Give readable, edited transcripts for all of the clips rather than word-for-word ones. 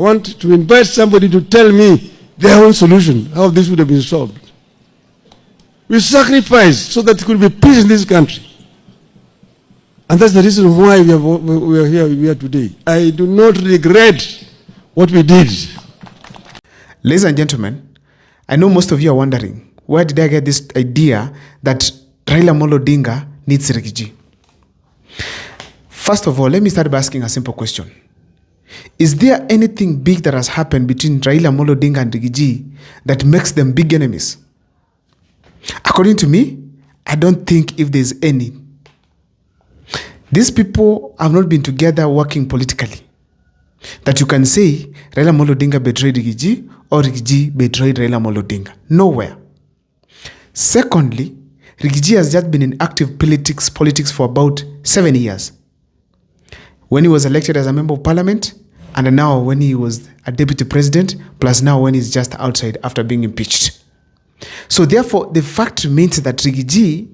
I want to invite somebody to tell me their own solution, how this would have been solved. We sacrificed so that there could be peace in this country. And that's the reason why we are here today. I do not regret what we did. Ladies and gentlemen, I know most of you are wondering, where did I get this idea that Raila Odinga needs Rigiji? First of all, let me start by asking a simple question. Is there anything big that has happened between Raila Odinga and Rigiji that makes them big enemies? According to me, I don't think if there's any. These people have not been together working politically. That you can say Raila Odinga betrayed Rigiji or Rigiji betrayed Raila Odinga. Nowhere. Secondly, Rigiji has just been in active politics for about 7 years. When he was elected as a member of parliament, and now when he was a deputy president, plus now when he's just outside after being impeached. So therefore, the fact remains that Rigiji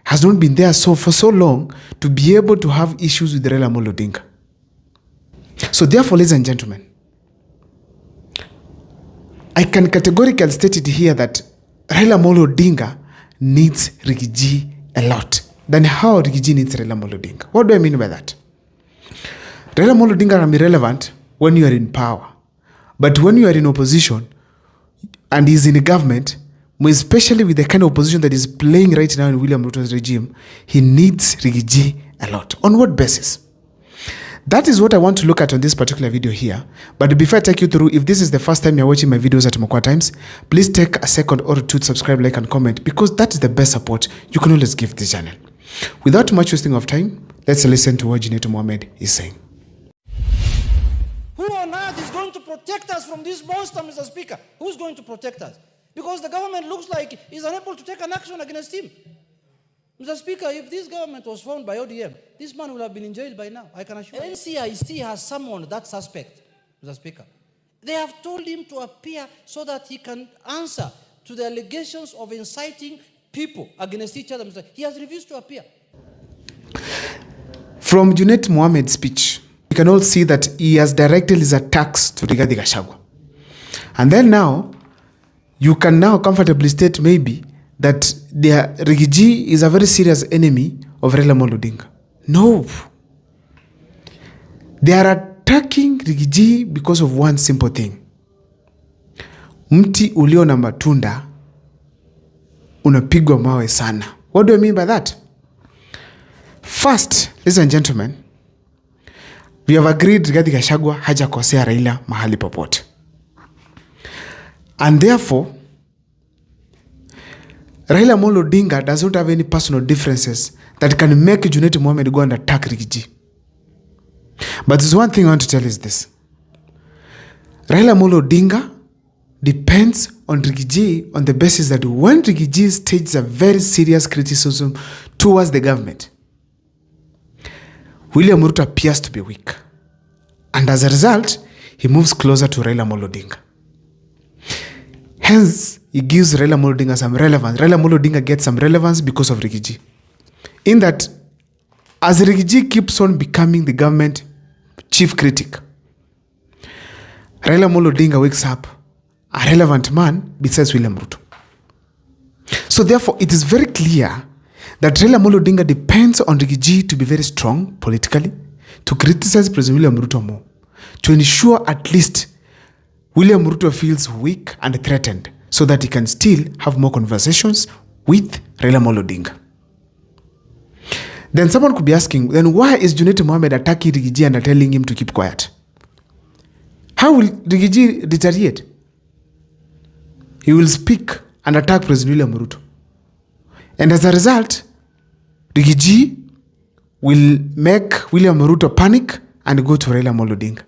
has not been there for so long to be able to have issues with Raila Odinga. So therefore, ladies and gentlemen, I can categorically state it here that Raila Odinga needs Rigiji a lot than how Rigiji needs Raila Odinga. What do I mean by that? Raila Odinga can be relevant when you are in power. But when you are in opposition and he's in a government, especially with the kind of opposition that is playing right now in William Ruto's regime, he needs Rigiji a lot. On what basis? That is what I want to look at on this particular video here. But before I take you through, if this is the first time you're watching my videos at Mokwa Times, please take a second or two to subscribe, like, and comment, because that is the best support you can always give this channel. Without much wasting of time, let's listen to what Junet Mohammed is saying. Who on earth is going to protect us from this monster, Mr. Speaker? Who's going to protect us? Because the government looks like it's unable to take an action against him. Mr. Speaker, if this government was formed by ODM, this man would have been in jail by now, I can assure you. NCIC has summoned that suspect, Mr. Speaker. They have told him to appear so that he can answer to the allegations of inciting people against each other. He has refused to appear. From Junet Mohammed's speech, you can all see that he has directed his attacks to Gachagua. And then now, you can now comfortably state maybe that Rigiji is a very serious enemy of Raila Odinga. No. They are attacking Rigiji because of one simple thing. Mti ulio na matunda unapigwa mawe sana. What do I mean by that? First, ladies and gentlemen, we have agreed Gachagua hajakosea Raila mahali popote. And therefore, Raila Odinga does not have any personal differences that can make Junet Mohammed go and attack Rigiji. But there's one thing I want to tell is this. Raila Odinga depends on Rigiji on the basis that when Rigiji stages a very serious criticism towards the government, William Ruto appears to be weak. And as a result, he moves closer to Raila Odinga. Hence, he gives Raila Odinga some relevance. Raila Odinga gets some relevance because of Rigiji. In that, as Rigiji keeps on becoming the government chief critic, Raila Odinga wakes up a relevant man besides William Ruto. So therefore, it is very clear that Raila Odinga depends on Rigiji to be very strong politically, to criticize President William Ruto more, to ensure at least William Ruto feels weak and threatened so that he can still have more conversations with Raila Odinga. Then someone could be asking, then why is Junet Mohammed attacking Rigiji and telling him to keep quiet? How will Rigiji retaliate? He will speak and attack President William Ruto. And as a result, Rigiji will make William Ruto panic and go to Raila Odinga.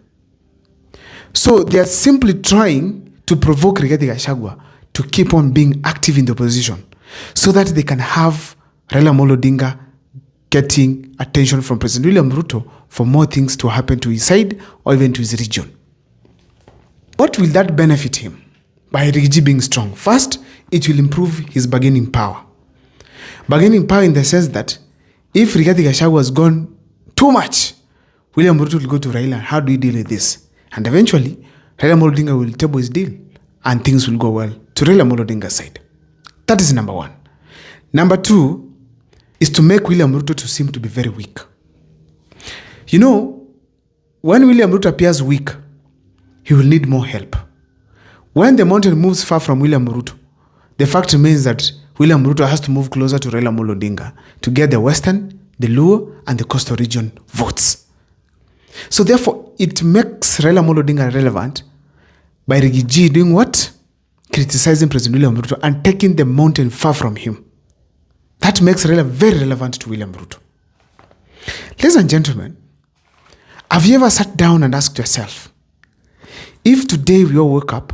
So they are simply trying to provoke Gachagua to keep on being active in the opposition so that they can have Raila Odinga getting attention from President William Ruto for more things to happen to his side or even to his region. What will that benefit him by Rigiji being strong? First, it will improve his bargaining power. Bargaining power in the sense that if Gachagua has gone too much, William Ruto will go to Raila. How do we deal with this? And eventually, Raila Amolo Odinga will table his deal and things will go well to Raila Amolo Odinga's side. That is number one. Number two is to make William Ruto to seem to be very weak. You know, when William Ruto appears weak, he will need more help. When the mountain moves far from William Ruto, the fact remains that William Ruto has to move closer to Raila Amolo Odinga to get the Western, the Luo, and the Coastal region votes. So therefore, it makes Raila Amolo Odinga relevant by Riggy doing what? Criticizing President William Ruto and taking the mountain far from him. That makes Raila very relevant to William Ruto. Ladies and gentlemen, have you ever sat down and asked yourself, if today we all woke up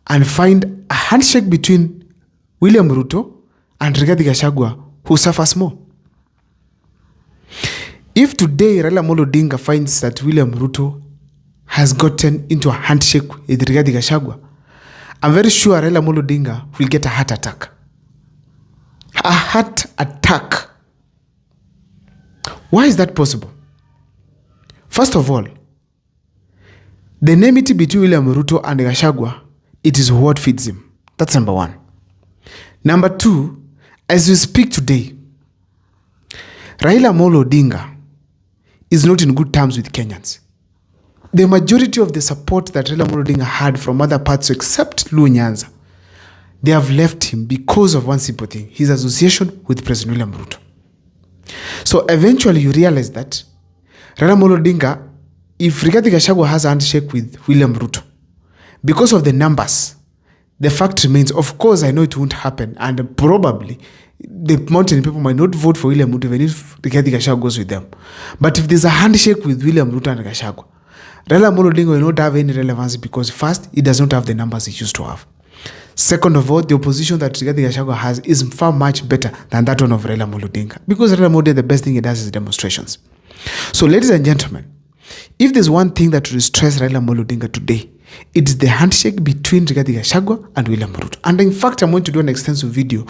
and find a handshake between William Ruto and Gachagua, who suffers more? If today Raila Amolo Odinga finds that William Ruto has gotten into a handshake with Gachagua, I'm very sure Raila Amolo Odinga will get a heart attack. A heart attack. Why is that possible? First of all, the enmity between William Ruto and Gachagua, it is what feeds him. That's number one. Number two, as we speak today, Raila Amolo Odinga is not in good terms with Kenyans. The majority of the support that Raila Amolo Odinga had from other parts except Luo Nyanza, they have left him because of one simple thing, his association with President William Ruto. So eventually you realize that Raila Amolo Odinga, if Rigathi Gachagua has a handshake with William Ruto, because of the numbers, the fact remains, of course, I know it won't happen, and probably the mountain people might not vote for William Ruto even if Rigathi Gachagua goes with them. But if there's a handshake with William Ruto and Gachagua, Raila Amolo Odinga will not have any relevance because first, he does not have the numbers he used to have. Second of all, the opposition that Rigathi Gachagua has is far much better than that one of Raila Amolo Odinga, because Raila Amolo Odinga, the best thing he does is demonstrations. So ladies and gentlemen, if there's one thing that will stress Raila Amolo Odinga today, it's the handshake between Rigathi Gachagua and William Ruto. And in fact, I'm going to do an extensive video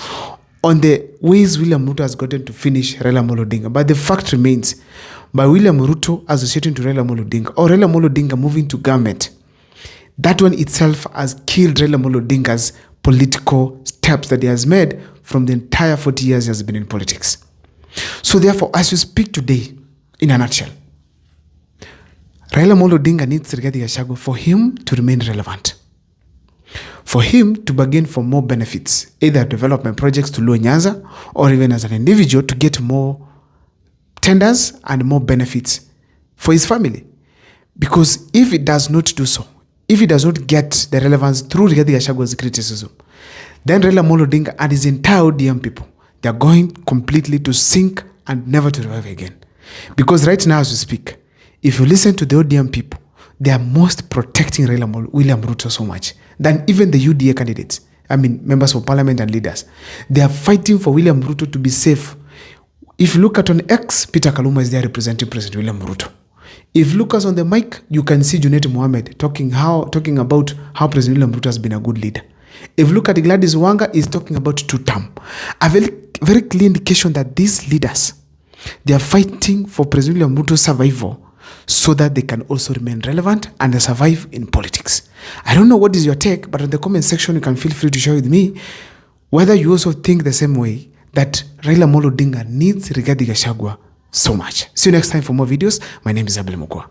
on the ways William Ruto has gotten to finish Raila Amolo Odinga. But the fact remains, by William Ruto associating to Raila Amolo Odinga or Raila Amolo Odinga moving to government, that one itself has killed Raila Amolo Odinga's political steps that he has made from the entire 40 years he has been in politics. So therefore, as we speak today, in a nutshell, Raila Amolo Odinga needs Rigathi Gachagua for him to remain relevant, for him to bargain for more benefits, either development projects to Luo Nyanza or even as an individual to get more tenders and more benefits for his family. Because if it does not do so, if he does not get the relevance through Rigathi Gachagua's criticism, then Raila Amolo Odinga and his entire ODM people, they are going completely to sink and never to revive again. Because right now as we speak, if you listen to the ODM people, they are most protecting William Ruto so much than even the UDA candidates. I mean, members of parliament and leaders. They are fighting for William Ruto to be safe. If you look at on X, Peter Kaluma is there representing President William Ruto. If you look us on the mic, you can see Junet Mohammed talking about how President William Ruto has been a good leader. If you look at Gladys Wanga, is talking about two-term. A very clear indication that these leaders, they are fighting for President William Ruto's survival so that they can also remain relevant and survive in politics. I don't know what is your take, but in the comment section, you can feel free to share with me whether you also think the same way that Raila Amolo Odinga needs Rigathi Gachagua so much. See you next time for more videos. My name is Abel Mukwa.